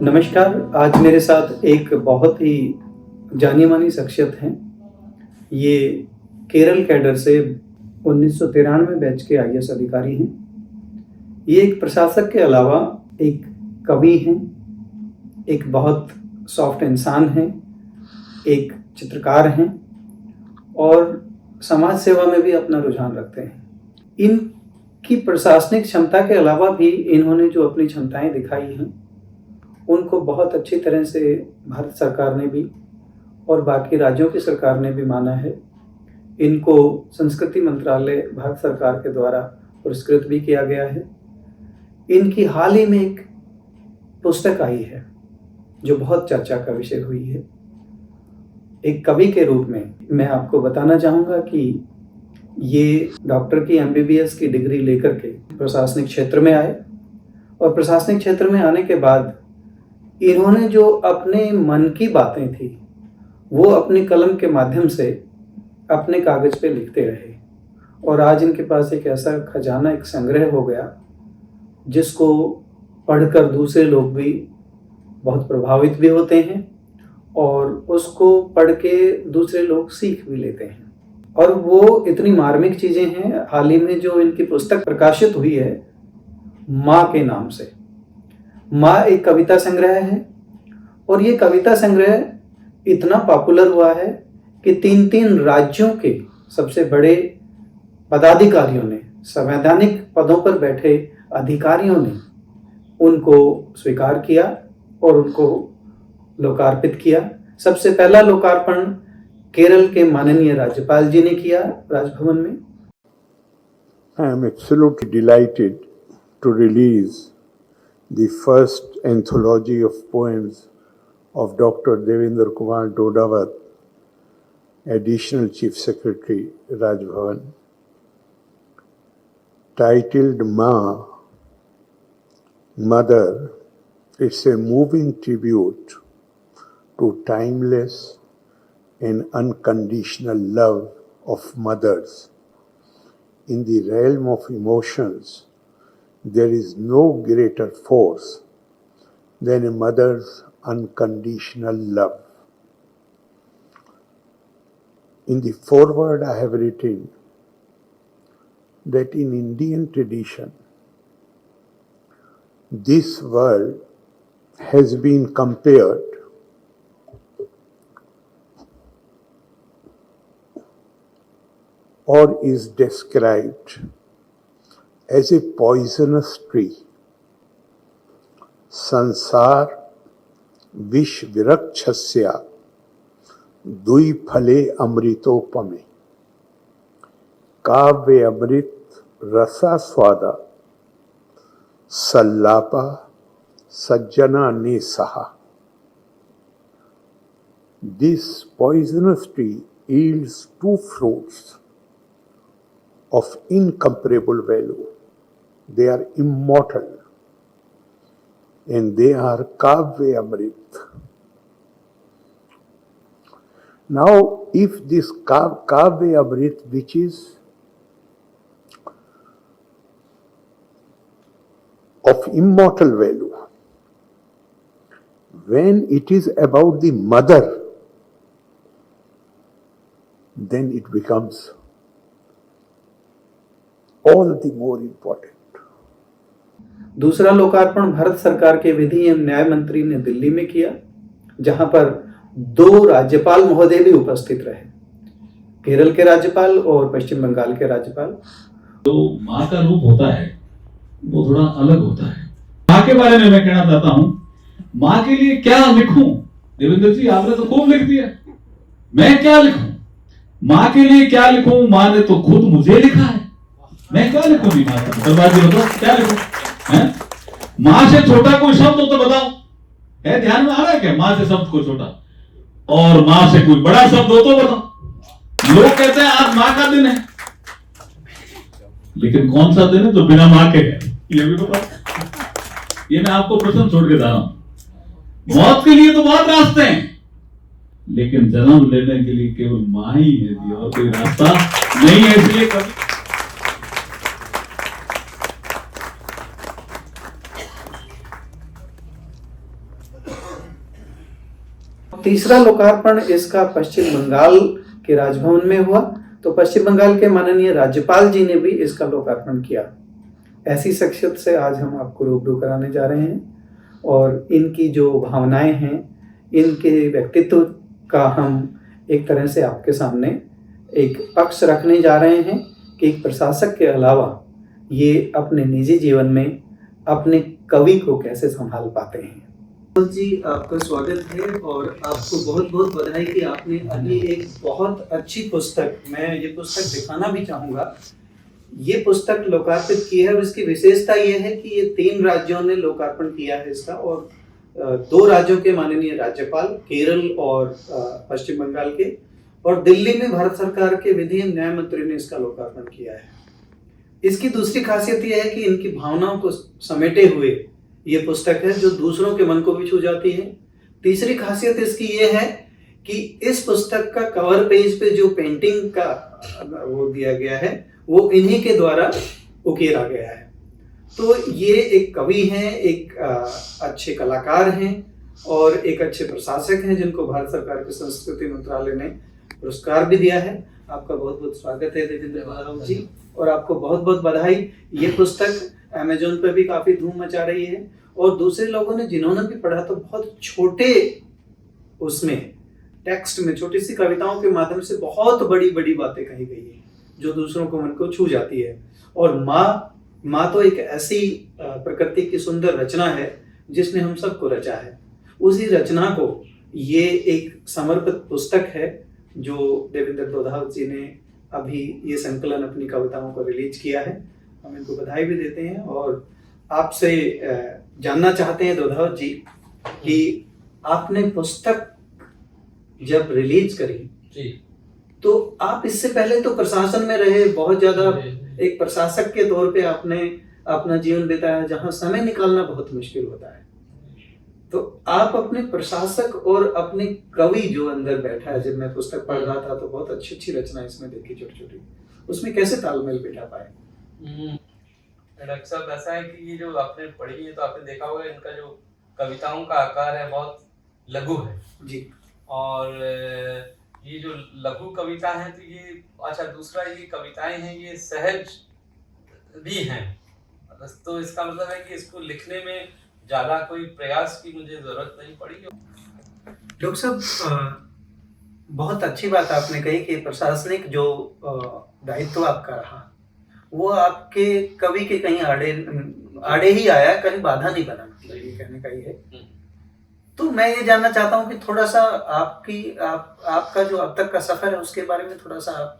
नमस्कार। आज मेरे साथ एक बहुत ही जानी मानी शख्सियत हैं। ये केरल कैडर से 1993 बैच के आईएएस अधिकारी हैं। ये एक प्रशासक के अलावा एक कवि हैं, एक बहुत सॉफ्ट इंसान हैं, एक चित्रकार हैं और समाज सेवा में भी अपना रुझान रखते हैं। इनकी प्रशासनिक क्षमता के अलावा भी इन्होंने जो अपनी क्षमताएं दिखाई हैं उनको बहुत अच्छी तरह से भारत सरकार ने भी और बाकी राज्यों की सरकार ने भी माना है। इनको संस्कृति मंत्रालय भारत सरकार के द्वारा पुरस्कृत भी किया गया है। इनकी हाल ही में एक पुस्तक आई है जो बहुत चर्चा का विषय हुई है। एक कवि के रूप में मैं आपको बताना चाहूँगा कि ये डॉक्टर की एमबीबीएस की डिग्री लेकर के प्रशासनिक क्षेत्र में आए और प्रशासनिक क्षेत्र में आने के बाद इन्होंने जो अपने मन की बातें थी वो अपनी कलम के माध्यम से अपने कागज पे लिखते रहे और आज इनके पास एक ऐसा खजाना, एक संग्रह हो गया जिसको पढ़कर दूसरे लोग भी बहुत प्रभावित भी होते हैं और उसको पढ़ के दूसरे लोग सीख भी लेते हैं। और वो इतनी मार्मिक चीज़ें हैं। हाल ही में जो इनकी पुस्तक प्रकाशित हुई है माँ के नाम से, माँ एक कविता संग्रह है और ये कविता संग्रह इतना पॉपुलर हुआ है कि 3 राज्यों के सबसे बड़े पदाधिकारियों ने, संवैधानिक पदों पर बैठे अधिकारियों ने उनको स्वीकार किया और उनको लोकार्पित किया। सबसे पहला लोकार्पण केरल के माननीय राज्यपाल जी ने किया राजभवन में। I am absolutely delighted to release the first anthology of poems of Dr. Devendra Kumar Dodawat, Additional Chief Secretary, Raj Bhavan, titled Ma, Mother. It's a moving tribute to timeless and unconditional love of mothers. In the realm of emotions, there is no greater force than a mother's unconditional love. In the foreword, I have written that in Indian tradition, this world has been compared or is described as a poisonous tree. संसार विष विरक्षस्य दुई फले अमृतोपमे काव्य अमृत रसा स्वादा सल्लापा सज्जना ने सहा. This poisonous tree yields 2 fruits of incomparable value. They are immortal and they are Kavya Amrit. Now, if this Kavya Amrit, which is of immortal value, when it is about the mother, then it becomes all the more important. दूसरा लोकार्पण भारत सरकार के विधि एवं न्याय मंत्री ने दिल्ली में किया, जहां पर 2 राज्यपाल महोदय भी उपस्थित रहे, केरल के राज्यपाल और पश्चिम बंगाल के राज्यपाल। तो माँ का रूप होता है वो थोड़ा अलग होता है। माँ के बारे में मैं कहना चाहता हूँ, माँ के लिए क्या लिखूं? देवेंद्र जी आपने तो खूब लिख दिया, मैं क्या लिखूं? माँ के लिए क्या लिखूं? माँ ने तो खुद मुझे लिखा है, मैं क्या लिखूं? माँ का बताओ क्या लिखूं? माँ से छोटा कोई शब्द हो तो बताओ, है ध्यान में आ रहा है क्या? माँ से शब्द कोई छोटा और माँ से कोई बड़ा शब्द हो तो बताओ। लोग कहते हैं आज माँ का दिन है, लेकिन कौन सा दिन है जो बिना माँ के है ये भी बताओ। ये मैं आपको प्रश्न छोड़ के जा रहा हूं। मौत के लिए तो बहुत रास्ते हैं, लेकिन जन्म लेने के लिए केवल माँ ही है जी, और कोई रास्ता नहीं है। इसलिए कभी तीसरा लोकार्पण इसका पश्चिम बंगाल के राजभवन में हुआ। तो पश्चिम बंगाल के माननीय राज्यपाल जी ने भी इसका लोकार्पण किया। ऐसी शख्सियत से आज हम आपको रूबरू कराने जा रहे हैं और इनकी जो भावनाएं हैं, इनके व्यक्तित्व का हम एक तरह से आपके सामने एक पक्ष रखने जा रहे हैं कि एक प्रशासक के अलावा ये अपने निजी जीवन में अपने कवि को कैसे संभाल पाते हैं। जी, आपका स्वागत है और आपको बहुत बहुत बधाई कि आपने अभी एक बहुत अच्छी पुस्तक, मैं ये पुस्तक दिखाना भी चाहूँगा, ये पुस्तक लोकार्पित की है। और इसकी विशेषता ये है कि ये 3 राज्यों ने लोकार्पण किया है इसका, और 2 राज्यों के माननीय राज्यपाल, केरल और पश्चिम बंगाल के, और दिल्ली में भारत सरकार के विधि एवं न्याय मंत्री ने इसका लोकार्पण किया है। इसकी दूसरी खासियत यह है कि इनकी भावनाओं को समेटे हुए ये पुस्तक है जो दूसरों के मन को भी छू जाती है। तीसरी खासियत इसकी ये है कि इस पुस्तक का कवर पेज पे जो पेंटिंग का वो दिया गया है वो इन्हीं के द्वारा उकेरा गया है। तो ये एक कवि हैं, एक अच्छे कलाकार हैं और एक अच्छे प्रशासक हैं जिनको भारत सरकार के संस्कृति मंत्रालय ने पुरस्कार भी दिया है। आपका बहुत बहुत स्वागत है देवेंद्र महाराव जी, और आपको बहुत बहुत बधाई। ये पुस्तक अमेजोन पे भी काफ़ी धूम मचा रही है और दूसरे लोगों ने जिन्होंने भी पढ़ा तो बहुत छोटे उसमें टेक्स्ट में छोटी सी कविताओं के माध्यम से बहुत बड़ी बड़ी बातें कही गई है जो दूसरों को मन को छू जाती है। और माँ तो एक ऐसी प्रकृति की सुंदर रचना है जिसने हम सबको रचा है। उसी रचना को ये एक समर्पित पुस्तक है जो देवेंद्र दोधावत जी ने अभी ये संकलन अपनी कविताओं को रिलीज किया है। हम इनको बधाई भी देते हैं और आपसे जानना चाहते हैं दोधावत जी कि आपने पुस्तक जब रिलीज करी जी, तो आप इससे पहले तो प्रशासन में रहे, बहुत ज्यादा एक प्रशासक के तौर पे आपने अपना जीवन बिताया जहां समय निकालना बहुत मुश्किल होता है। तो आप अपने प्रशासक और अपने कवि जो अंदर बैठा है, जब मैं पुस्तक पढ़ रहा था तो बहुत अच्छी अच्छी रचना इसमें देखी छोटी छोटी, उसमें कैसे तालमेल बिठा पाए? डॉक्टर साहब, ऐसा है कि ये जो आपने पढ़ी है तो आपने देखा होगा इनका जो कविताओं का आकार है बहुत लघु है जी। और ये जो लघु कविता है तो ये अच्छा, दूसरा ये कविताएं हैं ये सहज भी हैं, तो इसका मतलब है कि इसको लिखने में ज्यादा कोई प्रयास की मुझे जरूरत नहीं पड़ी। डॉक्टर साहब, बहुत अच्छी बात आपने कही कि प्रशासनिक जो दायित्व आपका रहा वो आपके कवि के कहीं आड़े ही आया, कहीं बाधा नहीं बना, मतलब ये कहने का ही है। तो मैं ये जानना चाहता हूँ कि थोड़ा सा आपका जो अब तक का सफर है उसके बारे में थोड़ा सा आप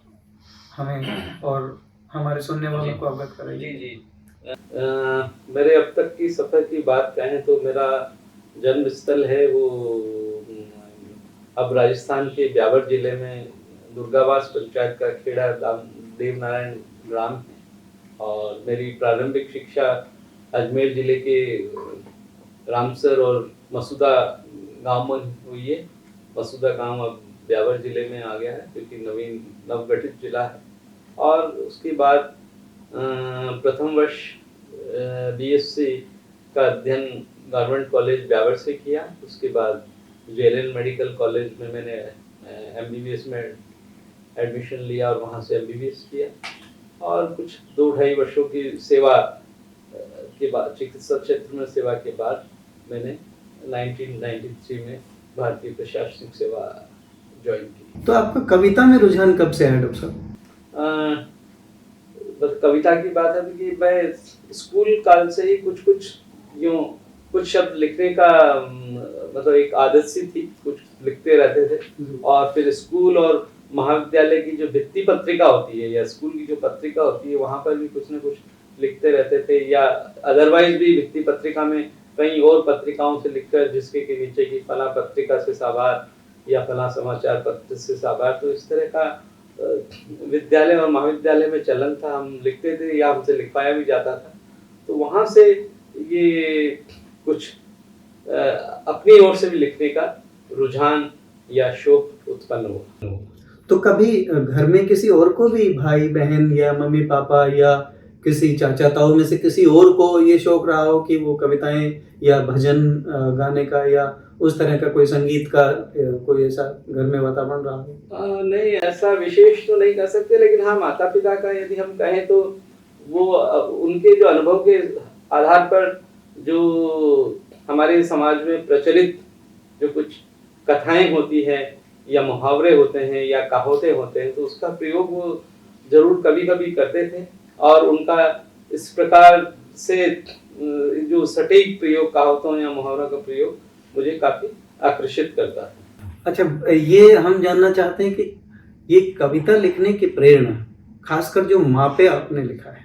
हमें और हमारे सुनने वालों को अवगत कराइए। जी जी, मेरे अब तक की सफर की बात कहें तो मेरा जन्म स्थल है वो अब राजस्थान के ब्यावर जिले में दुर्गावास पंचायत का खेड़ा देवनारायण ग्राम है, और मेरी प्रारंभिक शिक्षा अजमेर जिले के रामसर और मसूदा गांव में हुई है। मसूदा गांव अब ब्यावर जिले में आ गया है क्योंकि नवगठित जिला है। और उसके बाद प्रथम वर्ष बीएससी का अध्ययन गवर्नमेंट कॉलेज ब्यावर से किया। उसके बाद जेएलएन मेडिकल कॉलेज में मैंने एमबीबीएस में एडमिशन लिया और वहाँ से एमबीबीएस किया। और कुछ 2-2.5 वर्षों की सेवा के बाद, चिकित्सा क्षेत्र में सेवा के बाद, मैंने 1993 में भारतीय प्रशासनिक सेवा ज्वाइन की। तो आपका कविता में रुझान कब से है डॉक्टर साहब? बस कविता की बात है कि मैं स्कूल काल से ही कुछ शब्द लिखने का मतलब एक आदत सी थी, कुछ लिखते रहते थे। और फिर स्कूल और महाविद्यालय की जो भित्ति पत्रिका होती है या स्कूल की जो पत्रिका होती है वहाँ पर भी कुछ न कुछ लिखते रहते थे, या अदरवाइज भी भित्ति पत्रिका में कई और पत्रिकाओं से लिखकर जिसके के नीचे की फला पत्रिका से साभार या फला समाचार पत्र से साभार, तो इस तरह का विद्यालय और महाविद्यालय में चलन था। हम लिखते थे या हमसे लिखवाया भी जाता था। तो वहाँ से ये कुछ अपनी ओर से भी लिखने का रुझान या शौक उत्पन्न हुआ। तो कभी घर में किसी और को भी, भाई बहन या मम्मी पापा या किसी चाचा ताऊ में से किसी और को ये शौक रहा हो कि वो कविताएं या भजन गाने का या उस तरह का कोई संगीत का कोई ऐसा घर में वातावरण रहा है? नहीं, ऐसा विशेष तो नहीं कह सकते, लेकिन हाँ, माता पिता का यदि हम कहें तो वो उनके जो अनुभव के आधार पर जो हमारे समाज में प्रचलित जो कुछ कथाएं होती हैं या मुहावरे होते हैं या कहावतें होते हैं, तो उसका प्रयोग वो जरूर कभी कभी करते थे, और उनका इस प्रकार से जो सटीक प्रयोग कहावतों या मुहावरों का प्रयोग मुझे काफी आकर्षित करता है। अच्छा, ये हम जानना चाहते हैं कि ये कविता लिखने की प्रेरणा, खासकर जो माँ पे आपने लिखा है,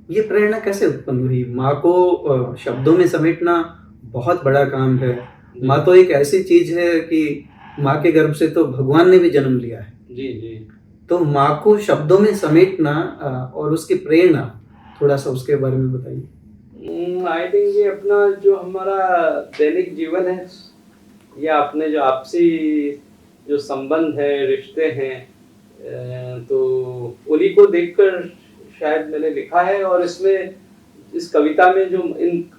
ये प्रेरणा कैसे उत्पन्न हुई? माँ को शब्दों में समेटना बहुत बड़ा काम है। माँ तो एक ऐसी चीज है कि माँ के गर्भ से तो भगवान ने भी जन्म लिया है। जी जी। तो माँ को शब्दों में समेटना और उसकी प्रेरणा, थोड़ा सा उसके बारे में बताइए। आई थिंक ये अपना जो हमारा दैनिक जीवन है या अपने जो आपसी जो संबंध है, रिश्ते हैं, तो उन्हीं को देखकर शायद मैंने लिखा है। और इसमें इस कविता में जो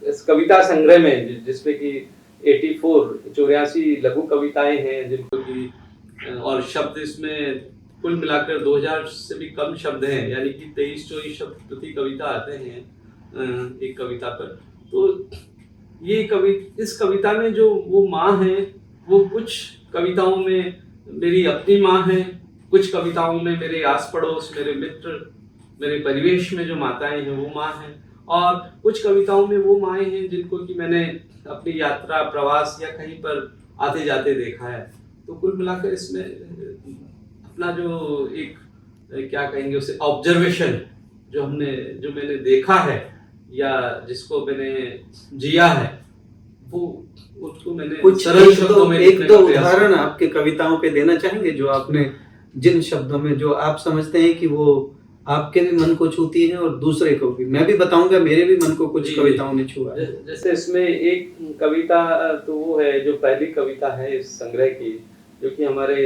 इस कविता संग्रह में जिसमें कि 84 लघु कविताएं हैं, जिनको कि और शब्द इसमें कुल मिलाकर 2000 से भी कम शब्द हैं, यानी कि 23-24 शब्द प्रति कविता आते हैं एक कविता पर। तो ये इस कविता में जो वो माँ है, वो कुछ कविताओं में मेरी अपनी माँ है, कुछ कविताओं में मेरे आस पड़ोस, मेरे मित्र, मेरे परिवेश में जो माताएं हैं वो माँ हैं, और कुछ कविताओं में वो माएँ हैं जिनको कि मैंने अपनी यात्रा, प्रवास या कहीं पर आते जाते देखा है। तो कुल मिलाकर इसमें अपना जो एक क्या कहेंगे उसे ऑब्जर्वेशन, जो मैंने देखा है या जिसको मैंने जिया है, वो उसको मैंने कुछ सरल शब्दों में एक दो उदाहरण आपके कविताओं के देना चाहेंगे, जो आपने जिन शब्दों में जो आप समझते हैं कि वो आपके भी मन को छूती है और दूसरे को भी? मैं भी बताऊंगा, मेरे भी मन को कुछ कविताओं ने छुआ है। जैसे इसमें एक कविता तो वो है जो पहली कविता है इस संग्रह की, जो कि हमारे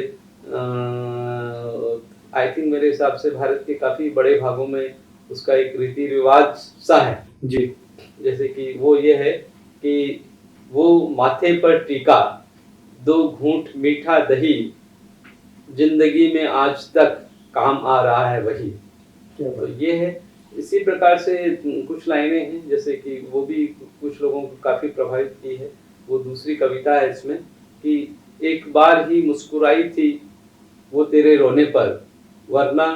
आई थिंक मेरे हिसाब से भारत के काफी बड़े भागों में उसका एक रीति रिवाज सा है जी। जैसे कि वो ये है कि वो माथे पर टीका, 2 घूंट मीठा दही, जिंदगी में आज तक काम आ रहा है वही। तो ये है। इसी प्रकार से कुछ लाइनें हैं, जैसे कि वो भी कुछ लोगों को काफी प्रभावित की है। वो दूसरी कविता है इसमें कि एक बार ही मुस्कुराई थी वो तेरे रोने पर, वरना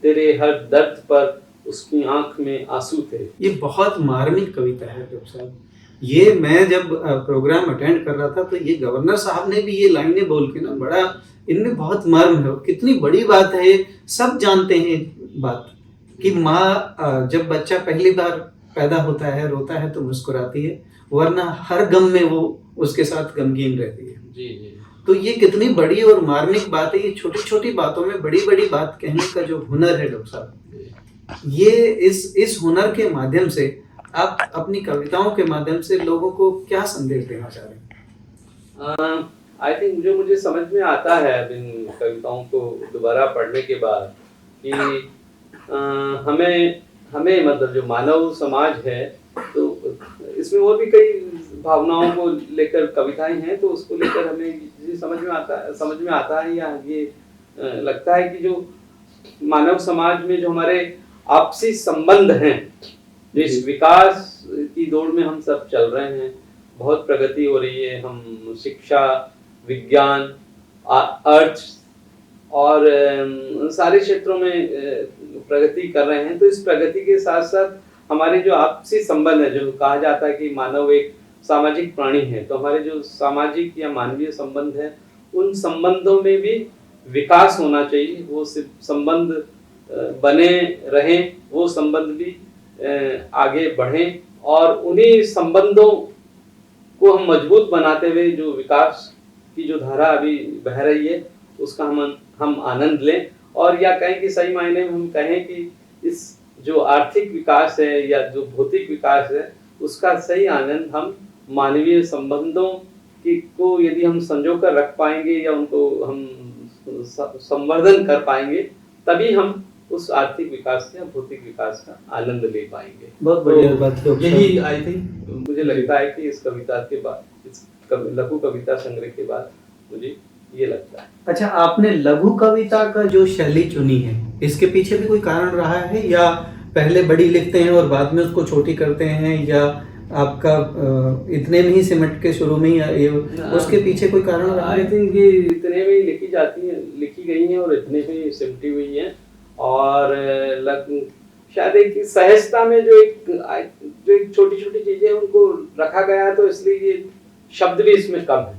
तेरे हर दर्द पर उसकी आंख में आंसू थे। ये बहुत मार्मिक कविता है डॉक्टर साहब। ये मैं जब प्रोग्राम अटेंड कर रहा था तो ये गवर्नर साहब ने भी ये लाइनें बोल के ना, बड़ा इनमें बहुत मर्म है। कितनी बड़ी बात है, सब जानते हैं बात कि माँ जब बच्चा पहली बार पैदा होता है, रोता है तो मुस्कुराती है, वरना हर गम में वो उसके साथ गमगीन रहती है। जी जी। तो ये कितनी बड़ी और मार्मिक बात है। ये छोटी छोटी बातों में बड़ी बड़ी बात कहने का जो हुनर है डॉक्टर साहब, ये इस हुनर के माध्यम से आप अपनी कविताओं के माध्यम से लोगों को क्या संदेश देना चाह रहे हैं? आई थिंक जो मुझे समझ में आता है अब इन कविताओं को दोबारा पढ़ने के बाद कि हमें मतलब जो मानव समाज है, तो इसमें और भी कई भावनाओं को लेकर कविताएं हैं, तो उसको लेकर हमें ये समझ में आता है या ये लगता है कि जो मानव समाज में जो हमारे आपसी संबंध हैं, जो इस विकास की दौड़ में हम सब चल रहे हैं, बहुत प्रगति हो रही है। हम शिक्षा, विज्ञान, अर्थ और सारे क्षेत्रों में प्रगति कर रहे हैं। तो इस प्रगति के साथ साथ हमारे जो आपसी संबंध है, जो कहा जाता है कि मानव एक सामाजिक प्राणी है, तो हमारे जो सामाजिक या मानवीय संबंध है, उन संबंधों में भी विकास होना चाहिए। वो सिर्फ संबंध बने रहें, वो संबंध भी आगे बढ़ें, और उन्हीं संबंधों को हम मजबूत बनाते हुए जो विकास की जो धारा अभी बह रही है, उसका हम आनंद लें। और या कहें कि सही मायने में हम कहें कि इस जो आर्थिक विकास है या जो भौतिक विकास है, उसका सही आनंद हम मानवीय संबंधों को यदि हम संजो कर रख पाएंगे या उनको हम संवर्धन कर पाएंगे, तभी हम उस आर्थिक विकास या भौतिक विकास का आनंद ले पाएंगे। बहुत बढ़िया बात है। यही आई थिंक मुझे लगता है कि इस कविता के बाद लघु कविता संग्रह के बाद मुझे ये लगता है। अच्छा, आपने लघु कविता का जो शैली चुनी है, इसके पीछे भी कोई कारण रहा है, या पहले बड़ी लिखते हैं और बाद में उसको छोटी करते हैं, या आपका इतने में ही सिमट के शुरू में ही ये उसके पीछे कोई कारण रहा आई है? थिंक ये इतने में ही लिखी गई हैं और इतने में ही सिमटी हुई हैं, और शायद एक सहजता में जो एक छोटी छोटी चीजें उनको रखा गया है, तो इसलिए ये शब्द भी इसमें कम है,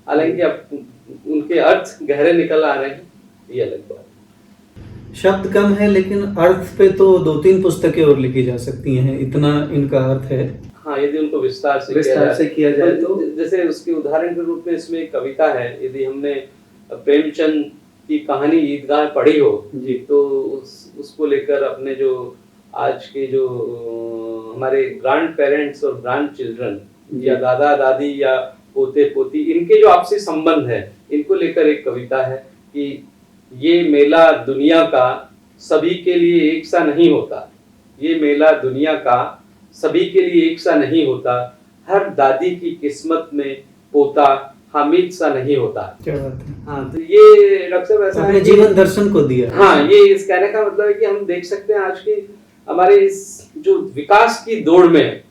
हालांकि अब उनके अर्थ गहरे निकल आ रहे हैं, ये अलग बात है। शब्द कम है लेकिन अर्थ पे तो 2-3 पुस्तकें और लिखी जा सकती हैं, इतना इनका अर्थ है। हाँ, यदि उनको विस्तार से किया जाए तो जैसे उसके उदाहरण के रूप में इसमें एक कविता है, यदि हमने प्रेमचंद की कहानी ईदगाह पढ़ी हो जी, तो उसको लेकर अपने जो आज के जो हमारे ग्रैंड पेरेंट्स और ग्रैंड चिल्ड्रन या दादा दादी या पोते पोती, इनके जो आपसी संबंध है, इनको लेकर एक कविता है कि ये मेला दुनिया का सभी के लिए एक सा नहीं होता, ये मेला दुनिया का सभी के लिए एक सा नहीं होता, हर दादी की किस्मत में पोता हामिद सा नहीं होता। क्या बात है। हाँ, तो ये डॉक्टर साहब ऐसा अपने जीवन दर्शन को दिया। हाँ, ये इस कहने का मतलब है कि हम देख सकते हैं आज की हमारे इस जो विकास की दौड़ में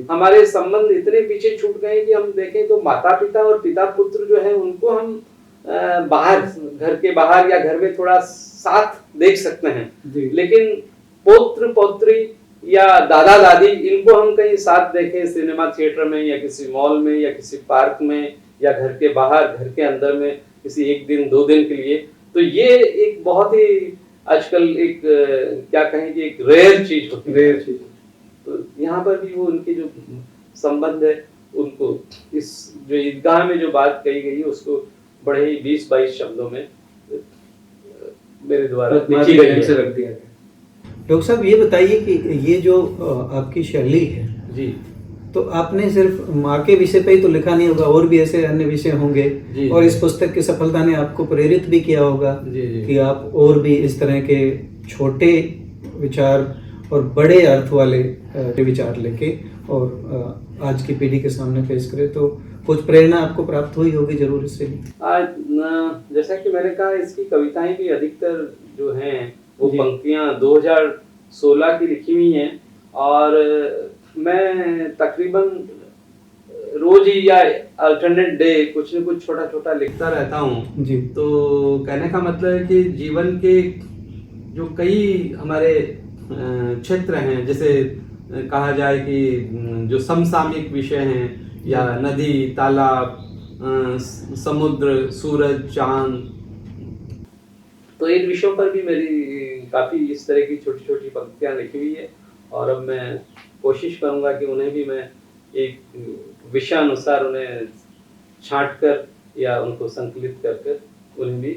हमारे संबंध इतने पीछे छूट गए कि हम देखें तो माता पिता और पिता पुत्र जो है उनको हम बाहर, घर के बाहर या घर में थोड़ा साथ देख सकते हैं, लेकिन पौत्र पौत्री या दादा दादी, इनको हम कहीं साथ देखें सिनेमा थिएटर में या किसी मॉल में या किसी पार्क में या घर के बाहर, घर के अंदर में किसी 1 दिन 2 दिन के लिए, तो ये एक बहुत ही आजकल एक क्या कहें कि एक रेयर चीज होती है। तो यहाँ पर भी वो उनके जो संबंध है उनको इस जो ईदगाह में जो बात कही गई है उसको बड़े ही 20-22 शब्दों में मेरे द्वारा लिखी गई से रख दिया गया। डॉक्टर साहब ये बताइए कि ये जो आपकी शैली है जी, तो आपने सिर्फ माँ के विषय पे ही तो लिखा नहीं होगा, और भी ऐसे अन्य विषय होंगे जी, और इस पुस्तक की सफलता ने आपको प्रेरित भी किया होगा जी, कि आप और भी इस तरह के छोटे विचार और बड़े अर्थ वाले विचार लेके और आज की पीढ़ी के सामने पेश करें, तो कुछ प्रेरणा आपको प्राप्त हुई होगी जरूर इससे भी। जैसा कि मैंने कहा, इसकी कविताएं भी अधिकतर जो हैं वो पंक्तियां 2016 की लिखी हुई हैं, और मैं तकरीबन रोज ही या अल्टरनेट डे कुछ न कुछ छोटा छोटा लिखता रहता हूँ जी। तो कहने का मतलब है कि जीवन के जो कई हमारे क्षेत्र हैं, जैसे कहा जाए कि जो समसामयिक विषय हैं या नदी, तालाब, समुद्र, सूरज, चांद, तो इन विषयों पर भी मेरी काफी इस तरह की छोटी छोटी पंक्तियां लिखी हुई है, और अब मैं कोशिश करूंगा कि उन्हें भी मैं एक विषय अनुसार उन्हें छांट कर या उनको संकलित कर उन्हें भी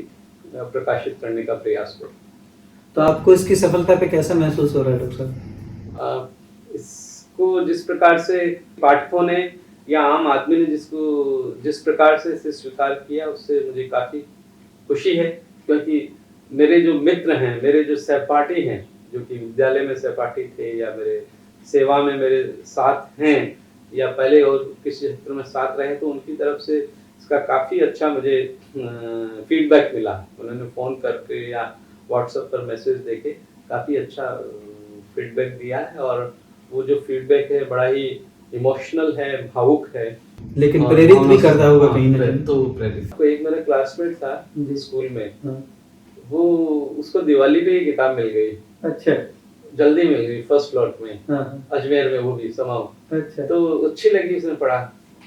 प्रकाशित करने का प्रयास करूं। तो आपको इसकी सफलता पे कैसा महसूस हो रहा है डॉक्टर साहब? इसको जिस प्रकार से पाठकों ने या आम आदमी ने जिस प्रकार से इसे स्वीकार किया, उससे मुझे काफी खुशी है, क्योंकि मेरे जो मित्र हैं, मेरे जो सहपाठी हैं, जो कि विद्यालय में सहपाठी थे या मेरे सेवा में मेरे साथ हैं या पहले और किसी क्षेत्र में साथ रहे, तो उनकी तरफ से इसका काफ़ी अच्छा मुझे फीडबैक मिला। उन्होंने फ़ोन करके या व्हाट्सएप पर मैसेज देके काफ़ी अच्छा फीडबैक दिया है, और वो जो फीडबैक है बड़ा ही इमोशनल है, भावुक है, लेकिन प्रेरित भी करता होगा कहीं ना कहीं। तो प्रेरित। एक मेरा क्लासमेट था स्कूल में, वो उसको दिवाली पे ही किताब मिल गई। अच्छा, जल्दी मिल गई, फर्स्ट लॉट में, अजमेर में, वो भी समाओ। अच्छा, तो अच्छी लगी, उसने पढ़ा।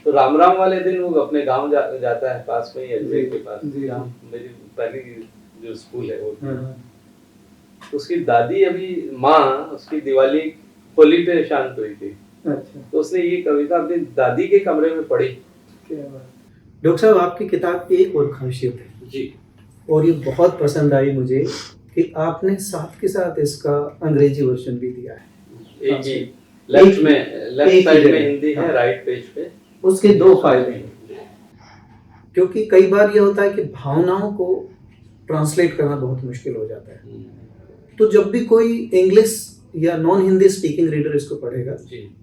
तो राम राम वाले दिन वो अपने गांव जाता है, पास में ही अजमेर के पास, मेरी पहली जो स्कूल है वो। उसकी दादी अभी माँ उसकी दिवाली होली पे शांत हुई थी। अच्छा, तो उसने ये कविता अपनी दादी के कमरे में पढ़ी। डॉक्टर साहब, आपकी किताब की एक और खासियत है जी, और ये बहुत पसंद आई मुझे कि आपने साथ के साथ इसका अंग्रेजी वर्जन भी दिया है। एक ही लेफ्ट साइड में हिंदी है, राइट पेज पे। उसके 2 फायदे हैं, क्योंकि कई बार ये होता है कि भावनाओं को ट्रांसलेट करना बहुत मुश्किल हो जाता है, तो जब भी कोई इंग्लिश या नॉन हिंदी स्पीकिंग रीडर इसको पढ़ेगा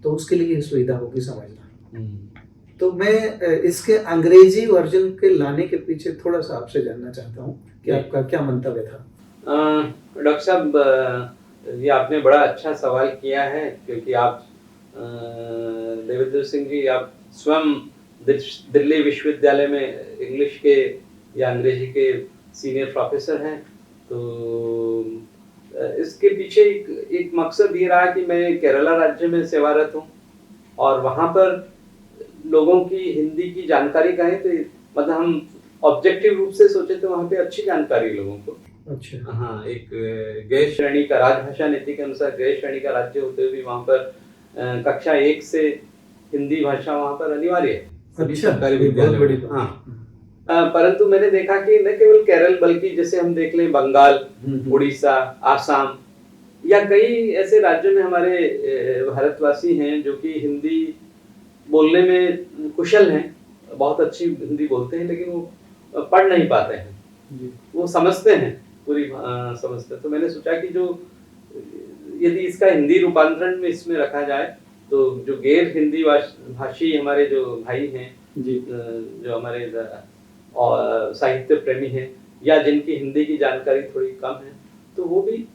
तो उसके लिए सुविधा होगी समझना। तो मैं इसके अंग्रेजी वर्जन के लाने के पीछे थोड़ा सा आपसे जानना चाहता हूँ कि आपका क्या मंतव्य था। डॉक्टर साहब, ये आपने बड़ा अच्छा सवाल किया है, क्योंकि आप देवेंद्र सिंह जी, आप स्वयं दिल्ली विश्वविद्यालय में इंग्लिश के या अंग्रेजी के सीनियर प्रोफेसर हैं। तो इसके पीछे एक मकसद ये रहा कि मैं केरला राज्य में सेवारत हूँ, और वहाँ पर लोगों की हिंदी की जानकारी कहें तो मतलब हम ऑब्जेक्टिव रूप से सोचे तो वहाँ पे अच्छी जानकारी लोगों को। अच्छा। हाँ, एक गैर श्रेणी का, राजभाषा नीति के अनुसार गैर श्रेणी का राज्य होते हुए भी वहाँ पर कक्षा 1 से हिंदी भाषा वहाँ पर अनिवार्य है। सभी सरकारी विद्यालय। हाँ, परंतु मैंने देखा कि न केवल केरल बल्कि जैसे हम देख लें बंगाल, उड़ीसा, आसाम या कई ऐसे राज्यों में हमारे भारतवासी हैं जो कि हिंदी बोलने में कुशल हैं, बहुत अच्छी हिंदी बोलते हैं, लेकिन वो पढ़ नहीं पाते हैं। वो समझते हैं, पूरी समझते हैं। तो मैंने सोचा कि जो यदि इसका हिंदी रूपांतरण में इसमें रखा जाए तो जो गैर हिंदी भाषी हमारे जो भाई हैं, जो हमारे और साहित्य प्रेमी हैं या जिनकी हिंदी की जानकारी थोड़ी कम है, तो वो भी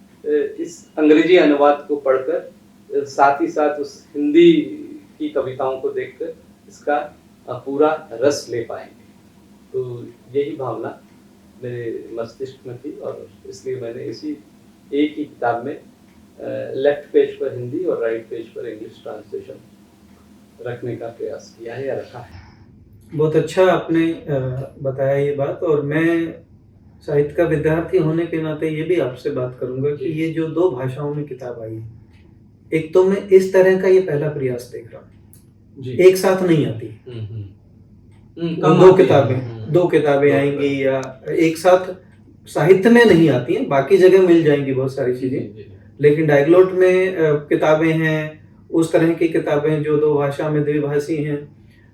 इस अंग्रेजी अनुवाद को पढ़कर साथ ही साथ उस हिंदी की कविताओं को देखकर इसका पूरा रस ले पाएंगे। तो यही भावना मेरे मस्तिष्क में थी, और इसलिए मैंने इसी एक ही किताब में लेफ्ट पेज पर हिंदी और राइट पेज पर इंग्लिश ट्रांसलेशन रखने का प्रयास किया है या रखा है। बहुत अच्छा आपने बताया ये बात, और मैं साहित्य का विद्यार्थी होने के नाते ये भी आपसे बात करूंगा कि ये जो 2 भाषाओं में किताब आई है, एक तो मैं इस तरह का ये पहला प्रयास देख रहा हूँ, एक साथ नहीं आती। दो किताबें आएंगी या एक साथ साहित्य में नहीं आती हैं, बाकी जगह मिल जाएंगी बहुत सारी चीजें, लेकिन डायग्लोट में किताबें हैं, उस तरह की किताबें जो 2 भाषा में द्विभाषी हैं,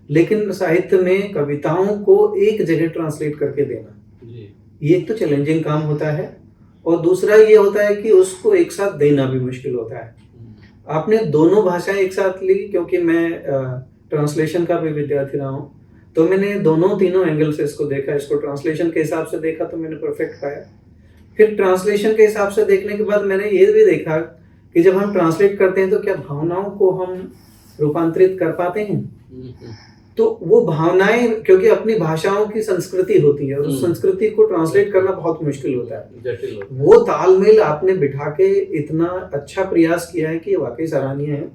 लेकिन साहित्य में कविताओं को एक जगह ट्रांसलेट करके देना, ये एक तो चैलेंजिंग काम होता है, और दूसरा ये होता है कि उसको एक साथ देना भी मुश्किल होता है। आपने दोनों भाषाएं एक साथ ली, क्योंकि मैं ट्रांसलेशन का भी विद्यार्थी रहा हूँ, तो मैंने तीनों एंगल से इसको देखा। इसको ट्रांसलेशन के हिसाब से देखा तो मैंने परफेक्ट पाया। फिर ट्रांसलेशन के हिसाब से देखने के बाद मैंने ये भी देखा कि जब हम ट्रांसलेट करते हैं तो क्या भावनाओं को हम रूपांतरित कर पाते हैं। तो वो भावनाएं, क्योंकि अपनी भाषाओं की संस्कृति होती है, उस संस्कृति को ट्रांसलेट करना बहुत मुश्किल होता है, जटिल होता है। वो तालमेल आपने बिठा के इतना अच्छा प्रयास किया है कि वाकई सराहनीय है।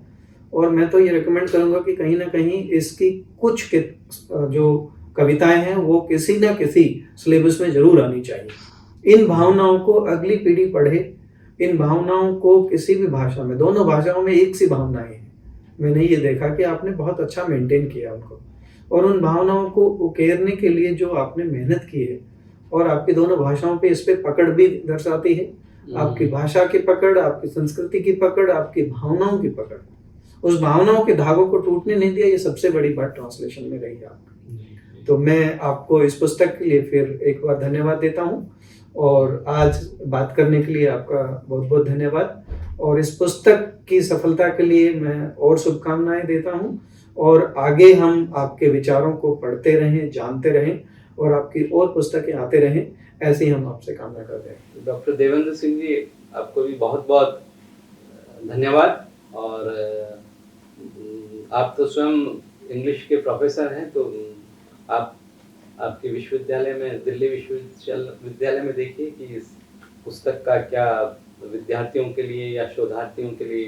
और मैं तो ये रिकमेंड करूंगा कि कहीं ना कहीं इसकी कुछ जो कविताएं हैं वो किसी ना किसी सिलेबस में जरूर आनी चाहिए। इन भावनाओं को अगली पीढ़ी पढ़े, इन भावनाओं को किसी भी भाषा में, दोनों भाषाओं में एक सी भावनाएं हैं। मैंने ये देखा कि आपने बहुत अच्छा मेंटेन किया उनको, और उन भावनाओं को उकेरने के लिए जो आपने मेहनत की है, और आपकी दोनों भाषाओं पे इस पे पकड़ भी दर्शाती है, आपकी भाषा की पकड़, आपकी संस्कृति की पकड़, आपकी भावनाओं की पकड़, उस भावनाओं के धागों को टूटने नहीं दिया। ये सबसे बड़ी बात ट्रांसलेशन में रही है आपकी। तो मैं आपको इस पुस्तक के लिए फिर एक बार धन्यवाद देता हूँ, और आज बात करने के लिए आपका बहुत बहुत धन्यवाद। और इस पुस्तक की सफलता के लिए मैं और शुभकामनाएं देता हूँ, और आगे हम आपके विचारों को पढ़ते रहें, जानते रहें, और आपकी और पुस्तकें आते रहें, ऐसे ही हम आपसे कामना करते हैं। डॉक्टर देवेंद्र सिंह जी, आपको भी बहुत बहुत धन्यवाद। और आप तो स्वयं इंग्लिश के प्रोफेसर हैं, तो आपके विश्वविद्यालय में, दिल्ली विश्वविद्यालय में देखिए कि इस पुस्तक का क्या विद्यार्थियों के लिए या शोधार्थियों के लिए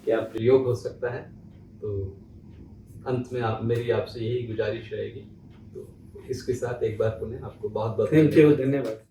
क्या प्रयोग हो सकता है। तो अंत में मेरी आपसे यही गुजारिश रहेगी। तो इसके साथ एक बार पुनः आपको बहुत बहुत थैंक यू, धन्यवाद।